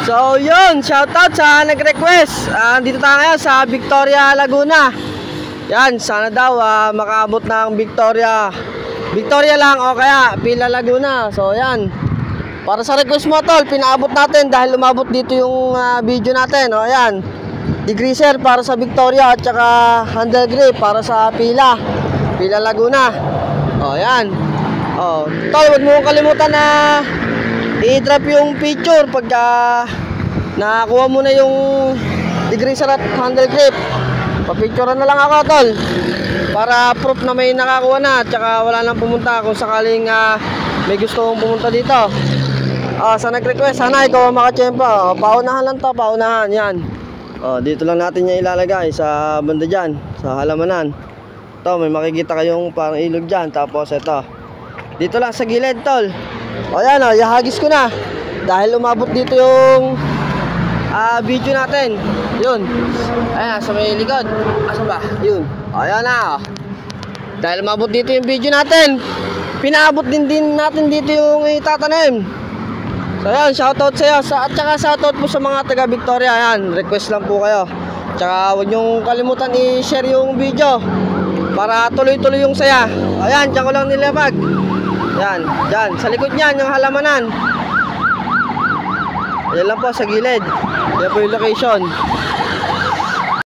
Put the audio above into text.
So yun, shoutout sa nag-request. Dito tayo ngayon sa Victoria, Laguna. Yan, sana daw makaabot ng Victoria lang o kaya Pila, Laguna. So yan, para sa request mo tol, pinaabot natin dahil umabot dito yung video natin. O yan, degreaser para sa Victoria at saka handle grip para sa Pila, Laguna. O yan. O tol, huwag mo kalimutan na i-drop yung picture pagka nakakuha mo na yung degreaser at handle grip. Papicturean na lang ako tol, para proof na may nakakuha na at saka wala nang pumunta kung sakaling may gusto mong pumunta dito. Sa nag-request, sana ikaw ang makachempa. Paunahan lang to, paunahan yan. Dito lang natin yung ilalagay sa banda dyan, sa halamanan. Ito, may makikita kayong parang ilog dyan. Tapos ito, dito lang sa gilid tol. Yan ihagis ko na dahil umabot dito yung video natin. Yun, ayan sa may likod. Asan ba? Yun, ayan na. Dahil umabot dito yung video natin, pinaabot din natin dito yung itatanim. So ayan, shoutout sa iyo at saka shoutout po sa mga taga Victoria. Ayan, request lang po kayo. Tsaka huwag niyong kalimutan i-share yung video para tuloy-tuloy yung saya. Ayan, dyan ko lang nilabag. Yan, dyan, sa likod niyan, yung halamanan. Yan lang po, sa gilid. Yan po yung location.